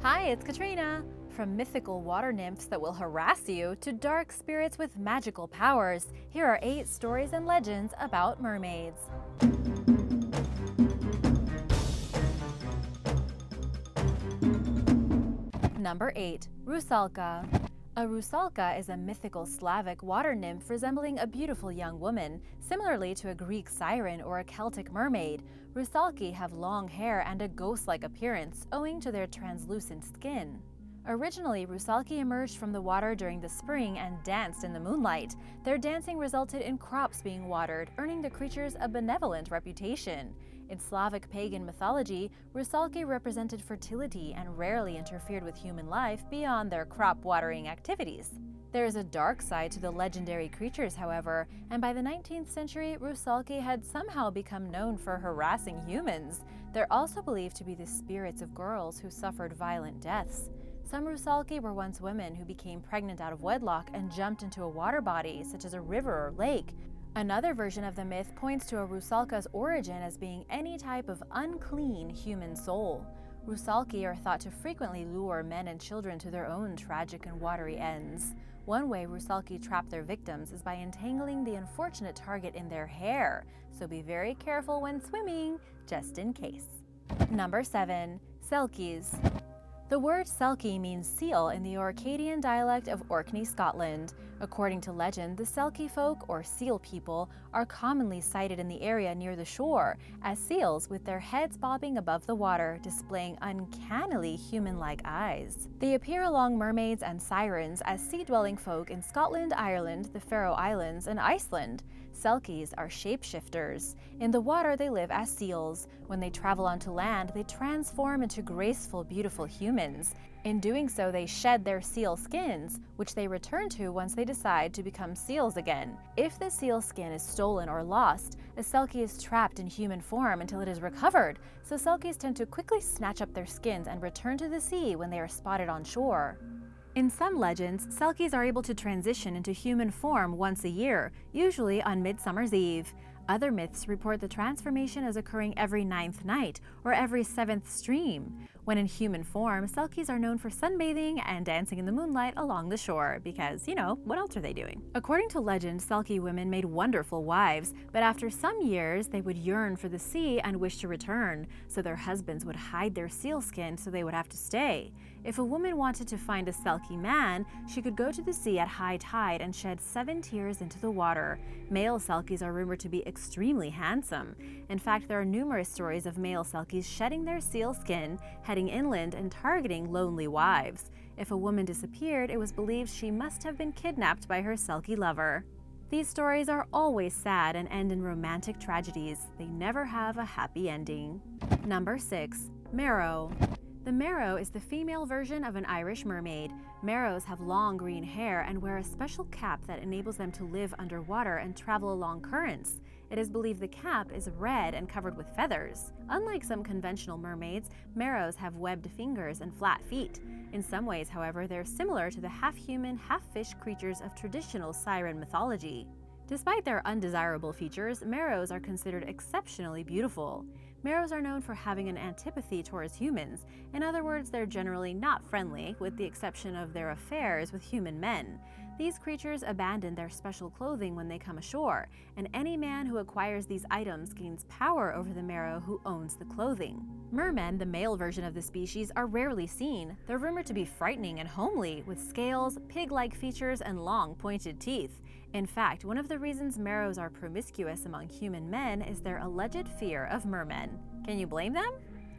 Hi, it's Katrina! From mythical water nymphs that will harass you to dark spirits with magical powers, here are 8 stories and legends about mermaids. Number 8. Rusalka. A Rusalka is a mythical Slavic water nymph resembling a beautiful young woman. Similarly to a Greek siren or a Celtic mermaid, Rusalki have long hair and a ghost-like appearance owing to their translucent skin. Originally, Rusalki emerged from the water during the spring and danced in the moonlight. Their dancing resulted in crops being watered, earning the creatures a benevolent reputation. In Slavic pagan mythology, Rusalki represented fertility and rarely interfered with human life beyond their crop-watering activities. There is a dark side to the legendary creatures, however, and by the 19th century, Rusalki had somehow become known for harassing humans. They're also believed to be the spirits of girls who suffered violent deaths. Some Rusalki were once women who became pregnant out of wedlock and jumped into a water body, such as a river or lake. Another version of the myth points to a Rusalka's origin as being any type of unclean human soul. Rusalki are thought to frequently lure men and children to their own tragic and watery ends. One way Rusalki trap their victims is by entangling the unfortunate target in their hair, so be very careful when swimming, just in case. Number 7. Selkies. The word selkie means seal in the Orcadian dialect of Orkney, Scotland. According to legend, the selkie-folk, or seal people, are commonly sighted in the area near the shore as seals with their heads bobbing above the water, displaying uncannily human-like eyes. They appear along mermaids and sirens as sea-dwelling folk in Scotland, Ireland, the Faroe Islands, and Iceland. Selkies are shapeshifters. In the water, they live as seals. When they travel onto land, they transform into graceful, beautiful humans. In doing so, they shed their seal skins, which they return to once they decide to become seals again. If the seal skin is stolen or lost, a selkie is trapped in human form until it is recovered, so selkies tend to quickly snatch up their skins and return to the sea when they are spotted on shore. In some legends, selkies are able to transition into human form once a year, usually on Midsummer's Eve. Other myths report the transformation as occurring every 9th night or every 7th stream. When in human form, selkies are known for sunbathing and dancing in the moonlight along the shore because, what else are they doing? According to legend, selkie women made wonderful wives, but after some years, they would yearn for the sea and wish to return, so their husbands would hide their seal skin so they would have to stay. If a woman wanted to find a selkie man, she could go to the sea at high tide and shed 7 tears into the water. Male selkies are rumored to be extremely handsome. In fact, there are numerous stories of male selkies shedding their seal skin, heading inland, and targeting lonely wives. If a woman disappeared, it was believed she must have been kidnapped by her selkie lover. These stories are always sad and end in romantic tragedies. They never have a happy ending. Number 6. Merrow. The merrow is the female version of an Irish mermaid. Merrows have long green hair and wear a special cap that enables them to live underwater and travel along currents. It is believed the cap is red and covered with feathers. Unlike some conventional mermaids, merrows have webbed fingers and flat feet. In some ways, however, they're similar to the half-human, half-fish creatures of traditional siren mythology. Despite their undesirable features, merrows are considered exceptionally beautiful. Merrows are known for having an antipathy towards humans. In other words, they're generally not friendly, with the exception of their affairs with human men. These creatures abandon their special clothing when they come ashore, and any man who acquires these items gains power over the merrow who owns the clothing. Mermen, the male version of the species, are rarely seen. They're rumored to be frightening and homely, with scales, pig-like features, and long, pointed teeth. In fact, one of the reasons merrows are promiscuous among human men is their alleged fear of mermen. Can you blame them?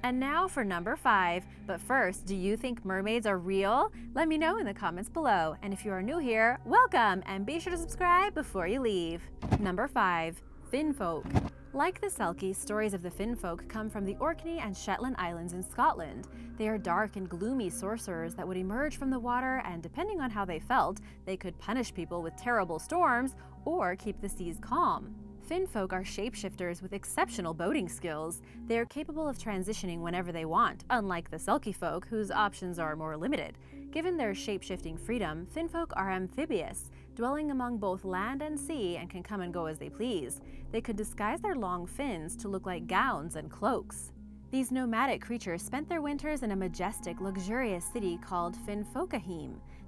And now for number 5. But first, do you think mermaids are real? Let me know in the comments below. And if you are new here, welcome, and be sure to subscribe before you leave. Number 5. Finfolk. Like the Selkies, stories of the Finfolk come from the Orkney and Shetland Islands in Scotland. They are dark and gloomy sorcerers that would emerge from the water, and depending on how they felt, they could punish people with terrible storms or keep the seas calm. Finfolk are shapeshifters with exceptional boating skills. They are capable of transitioning whenever they want, unlike the selkie-folk, whose options are more limited. Given their shape-shifting freedom, Finfolk are amphibious, dwelling among both land and sea, and can come and go as they please. They could disguise their long fins to look like gowns and cloaks. These nomadic creatures spent their winters in a majestic, luxurious city called Finfolk.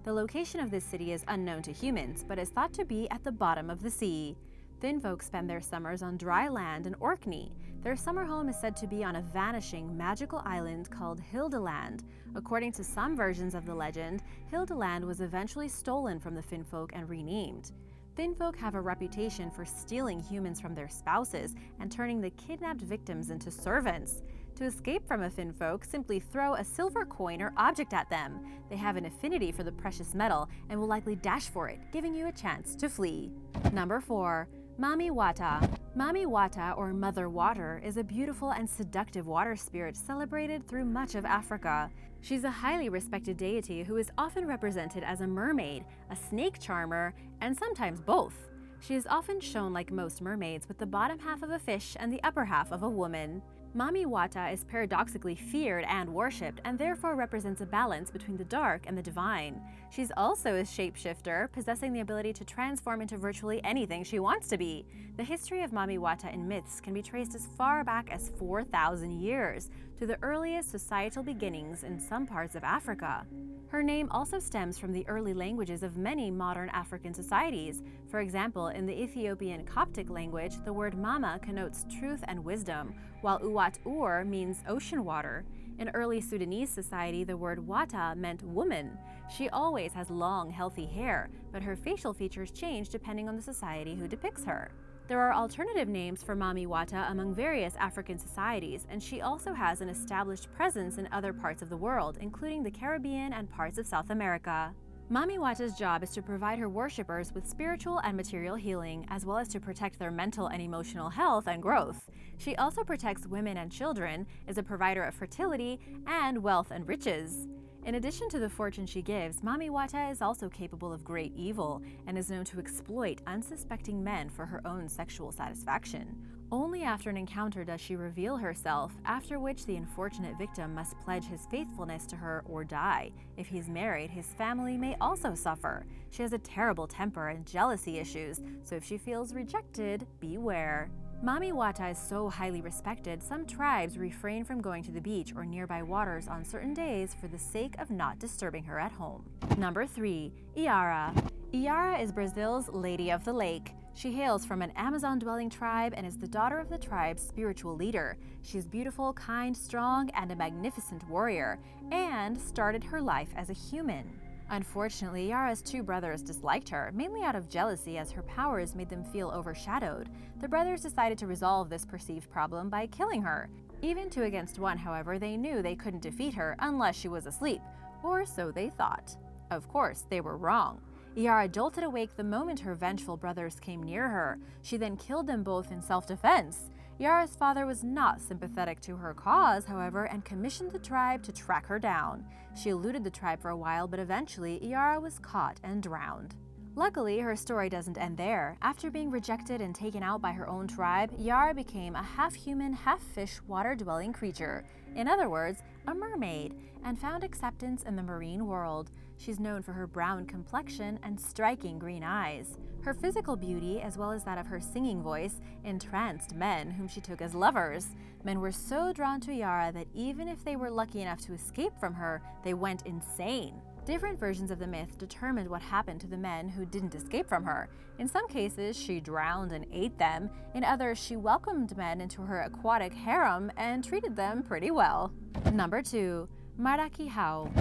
The location of this city is unknown to humans, but is thought to be at the bottom of the sea. Finfolk spend their summers on dry land in Orkney. Their summer home is said to be on a vanishing, magical island called Hildeland. According to some versions of the legend, Hildeland was eventually stolen from the Finfolk and renamed. Finfolk have a reputation for stealing humans from their spouses and turning the kidnapped victims into servants. To escape from a Finfolk, simply throw a silver coin or object at them. They have an affinity for the precious metal and will likely dash for it, giving you a chance to flee. Number 4. Mami Wata. Mami Wata, or Mother Water, is a beautiful and seductive water spirit celebrated through much of Africa. She's a highly respected deity who is often represented as a mermaid, a snake charmer, and sometimes both. She is often shown like most mermaids, with the bottom half of a fish and the upper half of a woman. Mami Wata is paradoxically feared and worshipped, and therefore represents a balance between the dark and the divine. She's also a shapeshifter, possessing the ability to transform into virtually anything she wants to be. The history of Mami Wata in myths can be traced as far back as 4,000 years, to the earliest societal beginnings in some parts of Africa. Her name also stems from the early languages of many modern African societies. For example, in the Ethiopian Coptic language, the word mama connotes truth and wisdom, while uwat means ocean water. In early Sudanese society, the word wata meant woman. She always has long, healthy hair, but her facial features change depending on the society who depicts her. There are alternative names for Mami Wata among various African societies, and she also has an established presence in other parts of the world, including the Caribbean and parts of South America. Mami Wata's job is to provide her worshippers with spiritual and material healing, as well as to protect their mental and emotional health and growth. She also protects women and children, is a provider of fertility, and wealth and riches. In addition to the fortune she gives, Mami Wata is also capable of great evil and is known to exploit unsuspecting men for her own sexual satisfaction. Only after an encounter does she reveal herself, after which the unfortunate victim must pledge his faithfulness to her or die. If he's married, his family may also suffer. She has a terrible temper and jealousy issues, so if she feels rejected, beware. Mami Wata is so highly respected, some tribes refrain from going to the beach or nearby waters on certain days for the sake of not disturbing her at home. Number 3. Yara. Yara is Brazil's Lady of the Lake. She hails from an Amazon-dwelling tribe and is the daughter of the tribe's spiritual leader. She is beautiful, kind, strong, and a magnificent warrior, and started her life as a human. Unfortunately, Yara's 2 brothers disliked her, mainly out of jealousy as her powers made them feel overshadowed. The brothers decided to resolve this perceived problem by killing her. Even 2 against 1, however, they knew they couldn't defeat her unless she was asleep, or so they thought. Of course, they were wrong. Yara jolted awake the moment her vengeful brothers came near her. She then killed them both in self-defense. Yara's father was not sympathetic to her cause, however, and commissioned the tribe to track her down. She eluded the tribe for a while, but eventually Yara was caught and drowned. Luckily, her story doesn't end there. After being rejected and taken out by her own tribe, Yara became a half-human, half-fish water-dwelling creature. In other words, a mermaid, and found acceptance in the marine world. She's known for her brown complexion and striking green eyes. Her physical beauty, as well as that of her singing voice, entranced men whom she took as lovers. Men were so drawn to Yara that even if they were lucky enough to escape from her, they went insane. Different versions of the myth determined what happened to the men who didn't escape from her. In some cases, she drowned and ate them. In others, she welcomed men into her aquatic harem and treated them pretty well. Number 2. Meraki Howl.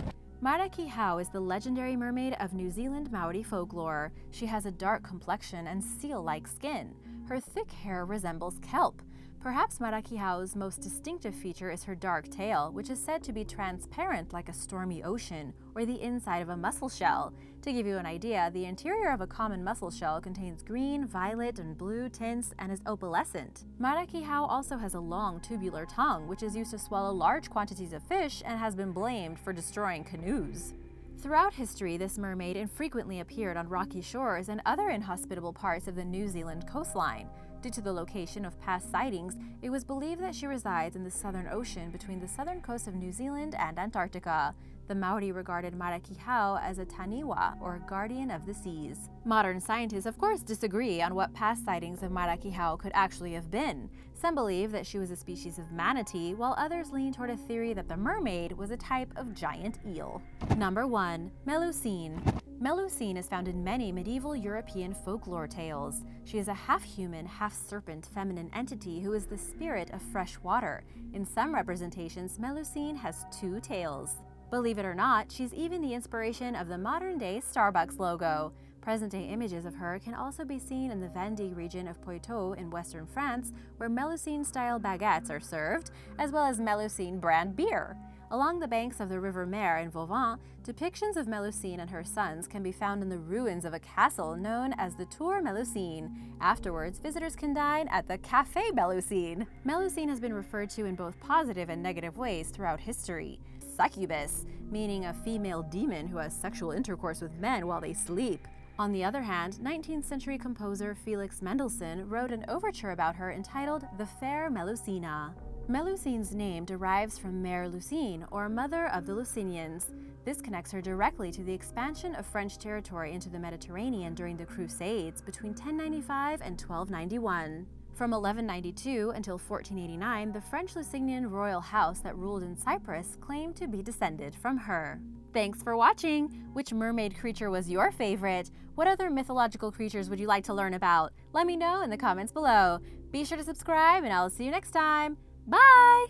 Meraki Howl is the legendary mermaid of New Zealand Maori folklore. She has a dark complexion and seal-like skin. Her thick hair resembles kelp. Perhaps Meraki Howl's most distinctive feature is her dark tail, which is said to be transparent like a stormy ocean, or the inside of a mussel shell. To give you an idea, the interior of a common mussel shell contains green, violet, and blue tints and is opalescent. Meraki Howl also has a long tubular tongue, which is used to swallow large quantities of fish and has been blamed for destroying canoes. Throughout history, this mermaid infrequently appeared on rocky shores and other inhospitable parts of the New Zealand coastline. Due to the location of past sightings, it was believed that she resides in the Southern Ocean between the southern coast of New Zealand and Antarctica. The Maori regarded Meraki Howl as a taniwa, or guardian of the seas. Modern scientists, of course, disagree on what past sightings of Meraki Howl could actually have been. Some believe that she was a species of manatee, while others lean toward a theory that the mermaid was a type of giant eel. Number 1. Melusine. Melusine is found in many medieval European folklore tales. She is a half-human, half-serpent feminine entity who is the spirit of fresh water. In some representations, Melusine has 2 tails. Believe it or not, she's even the inspiration of the modern-day Starbucks logo. Present-day images of her can also be seen in the Vendée region of Poitou in western France, where Melusine-style baguettes are served, as well as Melusine brand beer. Along the banks of the River Mer in Vauban, depictions of Melusine and her sons can be found in the ruins of a castle known as the Tour Melusine. Afterwards, visitors can dine at the Café Melusine. Melusine has been referred to in both positive and negative ways throughout history. Succubus, meaning a female demon who has sexual intercourse with men while they sleep. On the other hand, 19th century composer Felix Mendelssohn wrote an overture about her entitled The Fair Melusina. Melusine's name derives from Mère Lucine, or Mother of the Lucinians. This connects her directly to the expansion of French territory into the Mediterranean during the Crusades between 1095 and 1291. From 1192 until 1489, the French Lusignan royal house that ruled in Cyprus claimed to be descended from her. Thanks for watching! Which mermaid creature was your favorite? What other mythological creatures would you like to learn about? Let me know in the comments below. Be sure to subscribe and I'll see you next time. Bye!